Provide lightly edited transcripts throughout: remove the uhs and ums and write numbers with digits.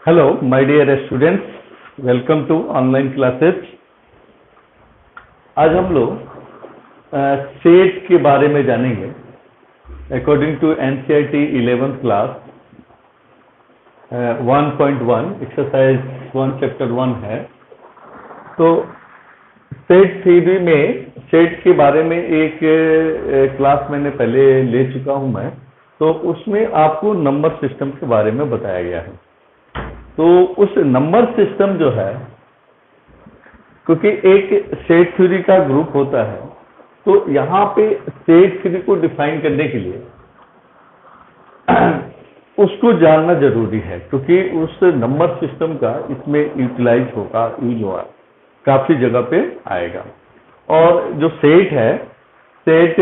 Hello my dear students, welcome to online classes. आज हम लोग सेट के बारे में जानेंगे। According to NCERT 11th class 1.1 exercise 1 chapter 1 है। तो सेट थ्योरी में सेट के बारे में एक क्लास मैंने पहले ले चुका हूं मैं, तो उसमें आपको नंबर सिस्टम के बारे में बताया गया है। तो उस नंबर सिस्टम जो है, क्योंकि एक सेट थ्योरी का ग्रुप होता है, तो यहाँ पे सेट थ्योरी को डिफाइन करने के लिए उसको जानना जरूरी है, क्योंकि उस नंबर सिस्टम का इसमें यूज होगा, काफी जगह पे आएगा। और जो सेट है, सेट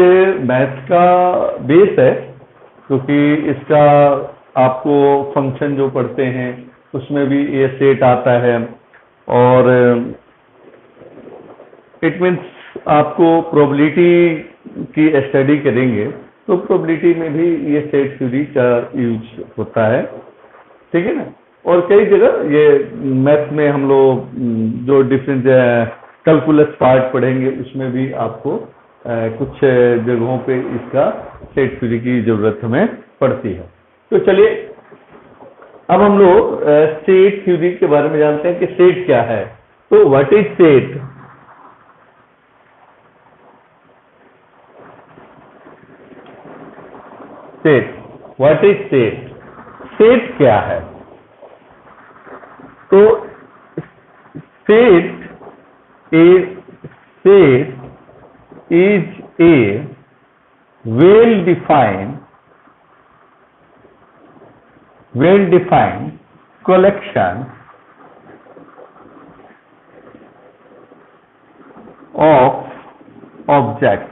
मैथ का बेस है, क्योंकि इसका आपको फंक्शन जो पढ़ते हैं उसमें भी ये सेट आता है। और इट मीन्स आपको प्रोबेबिलिटी की स्टडी करेंगे तो प्रोबेबिलिटी में भी ये सेट थ्योरी का यूज होता है, ठीक है ना। और कई जगह ये मैथ में हम लोग जो डिफरेंट कैलकुलस पार्ट पढ़ेंगे उसमें भी आपको कुछ जगहों पे इसका सेट थ्योरी की जरूरत हमें पड़ती है। तो चलिए अब हम लोग सेट थ्योरी के बारे में जानते हैं कि सेट क्या है। तो what is set? Set, what is set? Set क्या है? तो set is a well defined collection of object।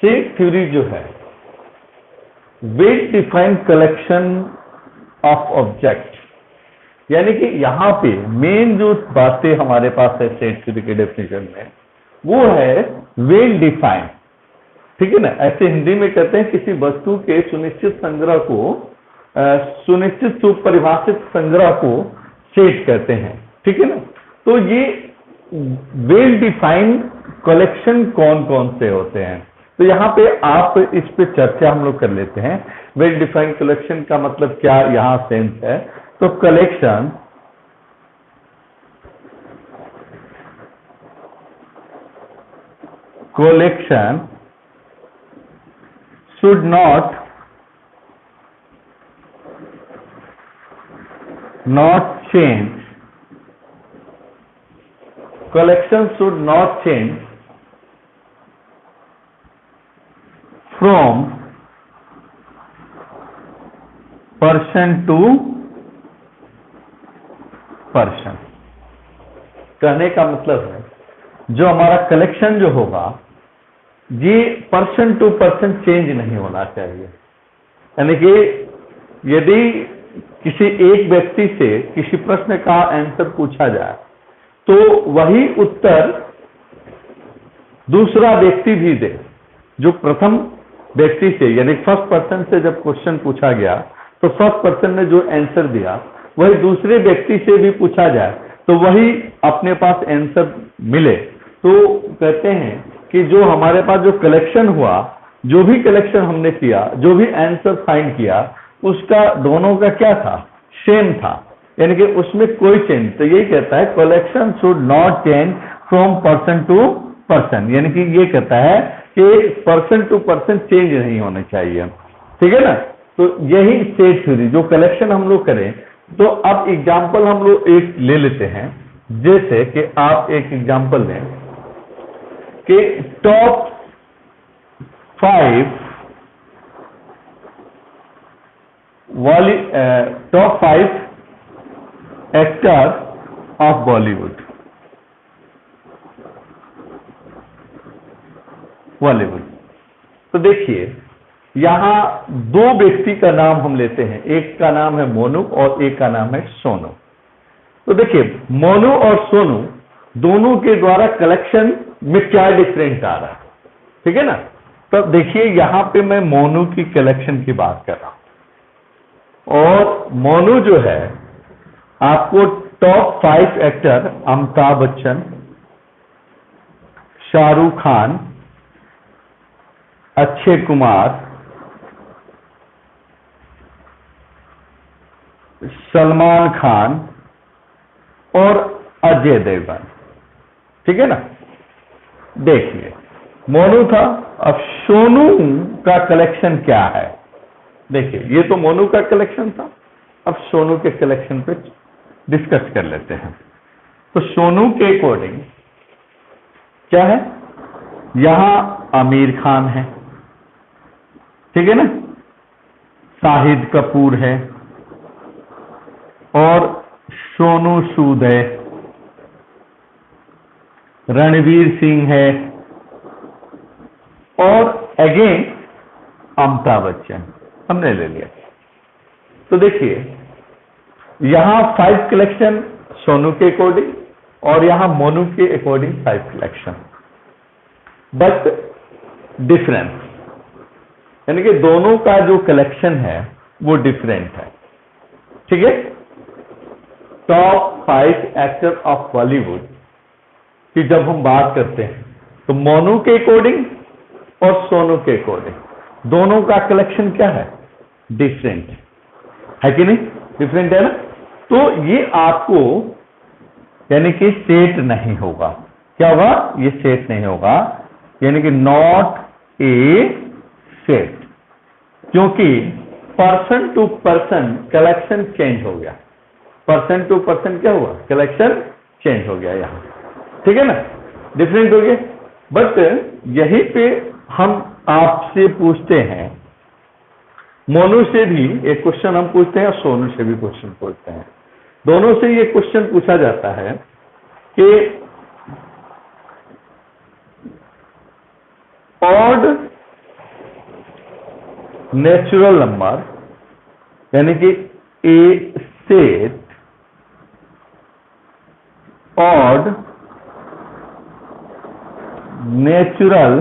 Set theory जो है well defined collection of object, यानी कि यहाँ पे मेन जो बातें हमारे पास है सेट थ्योरी के डेफिनेशन में, वो है वेल डिफाइंड, ठीक है ना। ऐसे हिंदी में कहते हैं किसी वस्तु के सुनिश्चित संग्रह को, सुनिश्चित सुपरिभाषित संग्रह को सेट कहते हैं, ठीक है ना। तो ये वेल डिफाइंड कलेक्शन कौन कौन से होते हैं, तो यहाँ पे आप इस पे चर्चा हम लोग कर लेते हैं। वेल डिफाइंड कलेक्शन का मतलब क्या यहाँ सेंस है? तो collection should not change, collection should not change from person to person। कहने का मतलब है जो हमारा कलेक्शन जो होगा ये पर्सन टू पर्सन चेंज नहीं होना चाहिए। यानी कि यदि किसी एक व्यक्ति से किसी प्रश्न का आंसर पूछा जाए तो वही उत्तर दूसरा व्यक्ति भी दे। जो प्रथम व्यक्ति से यानी फर्स्ट पर्सन से जब क्वेश्चन पूछा गया तो फर्स्ट पर्सन ने जो आंसर दिया वही दूसरे व्यक्ति से भी पूछा जाए तो वही अपने पास आंसर मिले, तो कहते हैं कि जो हमारे पास जो कलेक्शन हुआ, जो भी कलेक्शन हमने किया, जो भी आंसर फाइंड किया, उसका दोनों का क्या था? सेम था, यानी कि उसमें कोई चेंज। तो यही कहता है collection should not change from person to person, यानी कि ये कहता है कि पर्सन टू पर्सन चेंज नहीं होने चाहिए, ठीक है ना। तो यही सेट थ्योरी जो कलेक्शन हम लोग करें। तो अब एग्जाम्पल हम लोग एक ले लेते हैं, जैसे कि आप एक एग्जाम्पल लें कि टॉप 5 एक्टर ऑफ बॉलीवुड। तो देखिए यहां दो व्यक्ति का नाम हम लेते हैं, एक का नाम है मोनू और एक का नाम है सोनू। तो देखिए मोनू और सोनू दोनों के द्वारा कलेक्शन में क्या डिफरेंस आ रहा है, ठीक है ना। तो देखिए यहाँ पे मैं मोनू की कलेक्शन की बात कर रहा हूं। और मोनू जो है आपको टॉप 5 एक्टर अमिताभ बच्चन, शाहरुख खान, अक्षय कुमार, सलमान खान और अजय देवगन, ठीक है ना। देखिए मोनू था, अब सोनू का कलेक्शन क्या है। देखिए ये तो मोनू का कलेक्शन था, अब सोनू के कलेक्शन पे डिस्कस कर लेते हैं। तो सोनू के अकॉर्डिंग क्या है, यहां आमिर खान है, ठीक है ना, शाहिद कपूर है और सोनू सूद है, रणवीर सिंह है और अगेन अमिताभ बच्चन हमने ले लिया। तो देखिए यहां 5 कलेक्शन सोनू के अकॉर्डिंग और यहां मोनू के अकॉर्डिंग 5 कलेक्शन, बट डिफरेंस, यानी कि दोनों का जो कलेक्शन है वो डिफरेंट है, ठीक है। टॉप 5 एक्टर ऑफ बॉलीवुड की जब हम बात करते हैं तो मोनू के अकॉर्डिंग और सोनू के अकॉर्डिंग दोनों का कलेक्शन क्या है, डिफरेंट है कि नहीं, डिफरेंट है ना। तो ये आपको यानी कि सेट नहीं होगा, क्या होगा, ये सेट नहीं होगा, यानी कि नॉट ए सेट, क्योंकि person to person collection change हो गया, पर्सन टू पर्सन क्या हुआ, कलेक्शन चेंज हो गया यहां, ठीक है ना, डिफरेंट हो गया। बट यहीं पे हम आपसे पूछते हैं, मोनू से भी एक क्वेश्चन हम पूछते हैं और सोनू से भी क्वेश्चन पूछते हैं, दोनों से ये क्वेश्चन पूछा जाता है कि ऑड नेचुरल नंबर, यानी कि a set odd natural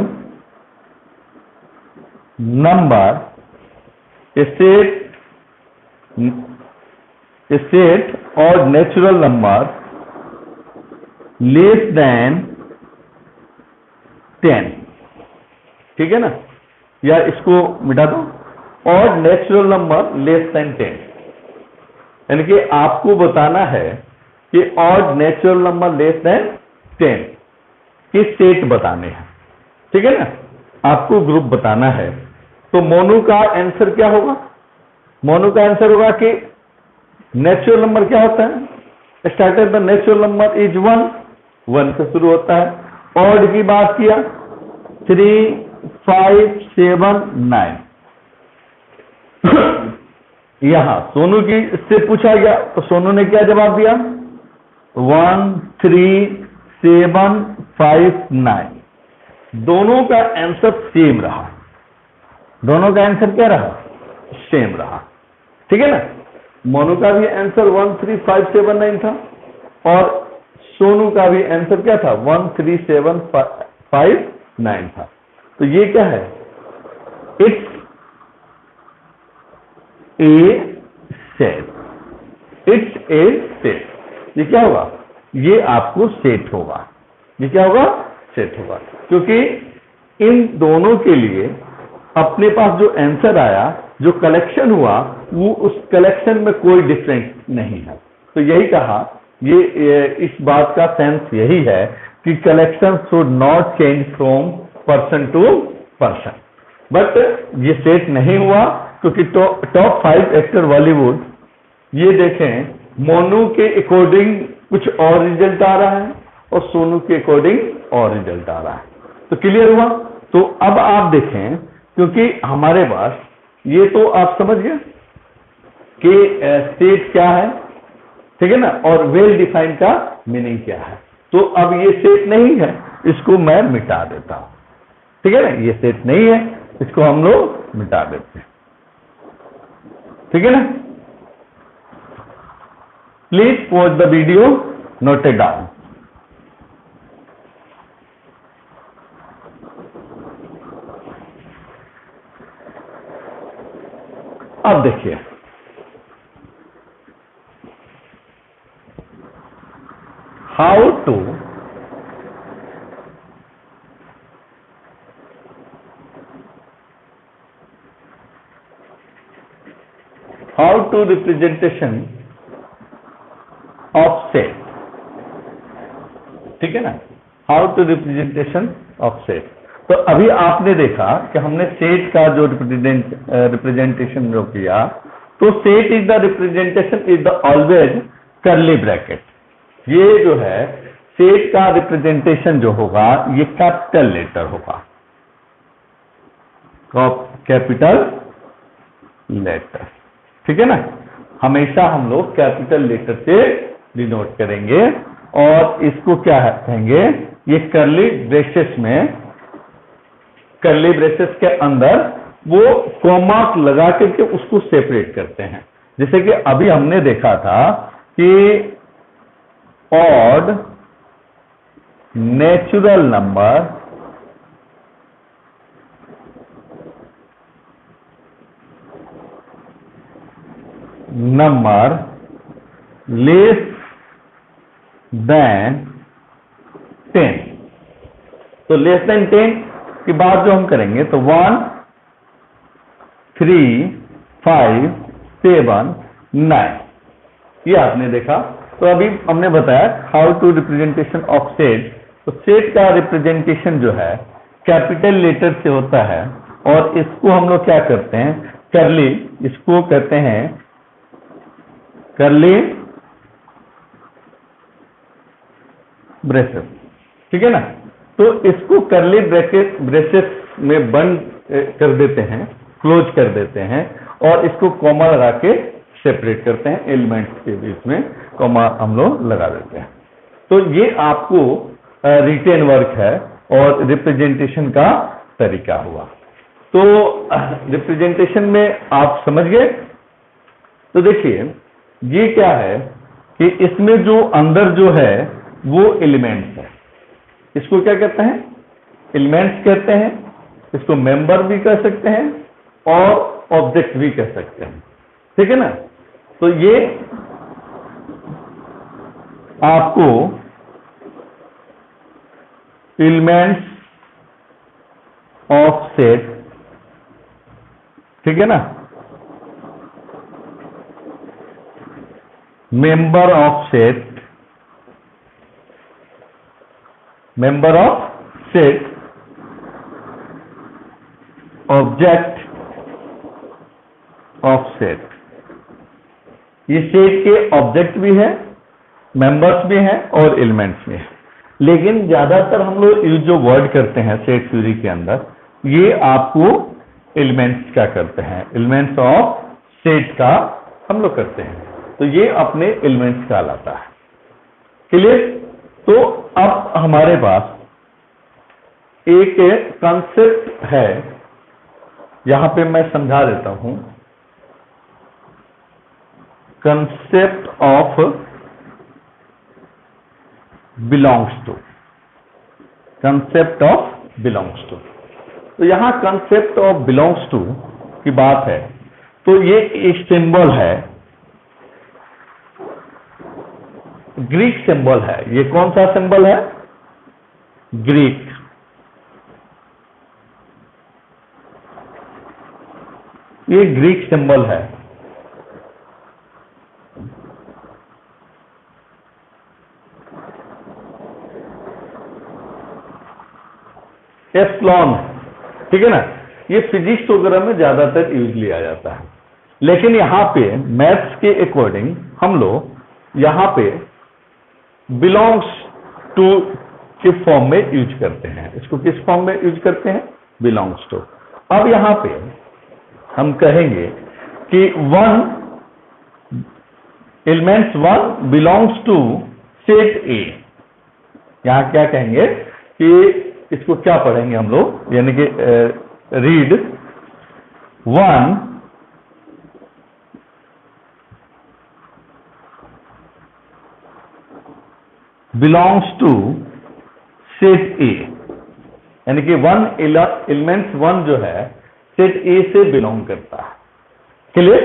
number, set odd natural number less than 10, ठीक है ना, या इसको मिटा दो, odd natural number less than 10, यानी कि आपको बताना है कि odd natural number less than 10 के सेट बताने हैं, ठीक है ना, आपको ग्रुप बताना है। तो मोनू का आंसर क्या होगा, मोनू का आंसर होगा कि नेचुरल नंबर क्या होता है, started the natural number is 1 से शुरू होता है, ऑड की बात किया 3, 5, 7, 9 यहां सोनू की से पूछा गया तो सोनू ने क्या जवाब दिया, 1, 3, 7, 5, 9, दोनों का आंसर सेम रहा, दोनों का आंसर क्या रहा, सेम रहा, ठीक है ना। मोनू का भी आंसर 1, 3, 5, 7, 9 था और सोनू का भी आंसर क्या था, 1, 3, 7, 5, 9 था। तो ये क्या है, it's a set, it's a set, ये क्या होगा, ये आपको सेट होगा, ये क्या होगा, सेट होगा, क्योंकि इन दोनों के लिए अपने पास जो आंसर आया, जो कलेक्शन हुआ, वो उस कलेक्शन में कोई डिफरेंस नहीं है। तो यही कहा, ये इस बात का सेंस यही है कि collection should not change from person to person, but ये सेट नहीं हुआ क्योंकि टॉप 5 एक्टर बॉलीवुड, ये देखें मोनू के अकॉर्डिंग कुछ और रिजल्ट आ रहा है और सोनू के अकॉर्डिंग और रिजल्ट आ रहा है। तो क्लियर हुआ। तो अब आप देखें, क्योंकि हमारे पास ये तो आप समझ गए कि सेट क्या है, ठीक है ना, और वेल डिफाइंड का मीनिंग क्या है। तो अब ये सेट नहीं है, इसको मैं मिटा देता हूं, ठीक है ना, ये सेट नहीं है, इसको हम लोग मिटा देते हैं, ठीक है ना। Please pause the video, note it down. अब देखिए how to representation of set, ठीक है ना, how to representation of set. तो अभी आपने देखा कि हमने सेट का जो रिप्रेजेंटेशन जो किया, तो set is the representation is the always curly bracket. ये जो है सेट का रिप्रेजेंटेशन जो होगा ये कैपिटल लेटर होगा, कैपिटल लेटर, ठीक है ना। हमेशा हम लोग कैपिटल लेटर से डिनोट करेंगे और इसको क्या कहेंगे, ये कर्ली ब्रेसेस में, कर्ली ब्रेसेस के अंदर वो कॉमा लगा करके उसको सेपरेट करते हैं। जैसे कि अभी हमने देखा था कि odd natural number less than 10। तो लेस देन 10 की बात जो हम करेंगे तो 1, 3, 5, 7, 9, ये आपने देखा। तो अभी हमने बताया how to representation of set. तो सेट का रिप्रेजेंटेशन जो है कैपिटल लेटर से होता है और इसको हम लोग क्या करते हैं, कर्ली, इसको कहते हैं कर्ली ब्रेसेस, ठीक है ना। तो इसको कर्ली ब्रैकेट ब्रेसेस में बंद कर देते हैं, क्लोज कर देते हैं और इसको कॉमा लगा के सेपरेट करते हैं, एलिमेंट्स के बीच में कॉमा हम लोग लगा देते हैं। तो ये आपको रिटेन वर्क है और रिप्रेजेंटेशन का तरीका हुआ। तो रिप्रेजेंटेशन में आप समझ गए। तो देखिए ये क्या है कि इसमें जो अंदर जो है वो एलिमेंट्स है, इसको क्या कहते हैं, एलिमेंट्स कहते हैं। इसको मेंबर भी कह सकते हैं और ऑब्जेक्ट भी कह सकते हैं, ठीक है ना। तो ये आपको एलिमेंट्स ऑफ सेट, ठीक है ना, member of set, member of set, object of set. ये सेट के ऑब्जेक्ट भी है, मेंबर्स भी हैं और एलिमेंट्स भी हैं। लेकिन ज्यादातर हम लोग जो वर्ड करते हैं सेट थ्योरी के अंदर, ये आपको एलिमेंट्स क्या करते हैं, एलिमेंट्स ऑफ सेट का हम लोग करते हैं। तो ये अपने एलिमेंट्स का लाता है, क्लियर। तो अब हमारे पास एक कंसेप्ट है, यहां पे मैं समझा देता हूं, concept of belongs to, concept of belongs to. तो यहां कंसेप्ट ऑफ बिलोंग्स टू की बात है। तो ये एक सिंबल है, ग्रीक सिंबल है। ये कौन सा सिंबल है, ग्रीक। ये ग्रीक सिंबल है। एप्सिलॉन, ठीक है ना। ये फिजिक्स वगैरह में ज्यादातर यूज लिया जाता है, लेकिन यहां पे मैथ्स के अकॉर्डिंग हम लोग यहां पे बिलोंग्स टू के फॉर्म में यूज करते हैं। इसको किस फॉर्म में यूज करते हैं, बिलोंग्स टू। अब यहां पे हम कहेंगे कि elements 1 belongs to set A. यहां क्या कहेंगे कि इसको क्या पढ़ेंगे हम लोग, यानी कि read 1 belongs to set A, यानी कि एलिमेंट्स 1 जो है सेट ए से बिलोंग करता है, क्लियर।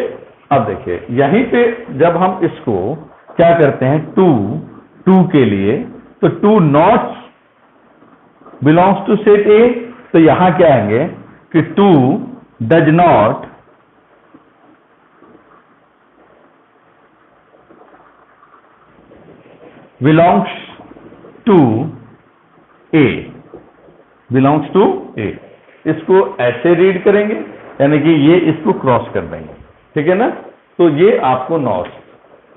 अब देखिए यहीं पे जब हम इसको क्या करते हैं, 2 2 के लिए, तो 2 not belongs to set A, तो यहां क्या आएंगे कि 2 does not belongs to A, belongs to A. इसको ऐसे रीड करेंगे, यानी कि ये इसको क्रॉस कर देंगे, ठीक है ना। तो ये आपको नॉट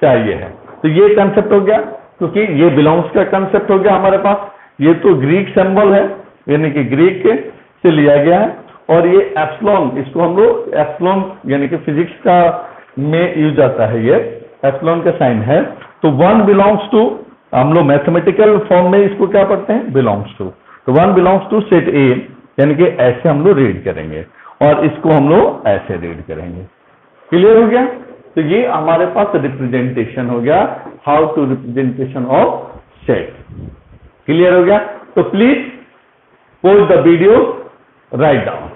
चाहिए है। तो ये कंसेप्ट हो गया, क्योंकि ये बिलोंग्स का कंसेप्ट हो गया हमारे पास। ये तो ग्रीक सिंबल है, यानी कि ग्रीक से लिया गया है। और ये एप्सिलॉन, इसको हम लोग एप्सिलॉन यानी कि फिजिक्स का में यूज आता है, ये एप्सिलॉन का साइन है। तो 1 बिलोंग्स टू, हम लोग मैथमेटिकल फॉर्म में इसको क्या पढ़ते हैं, बिलोंग्स टू। तो 1 बिलोंग्स टू सेट ए, यानी कि ऐसे हम लोग रीड करेंगे, और इसको हम लोग ऐसे रीड करेंगे। क्लियर हो गया। तो ये हमारे पास रिप्रेजेंटेशन हो गया, how to representation of set. Clear हो गया। तो please pause the video, write down.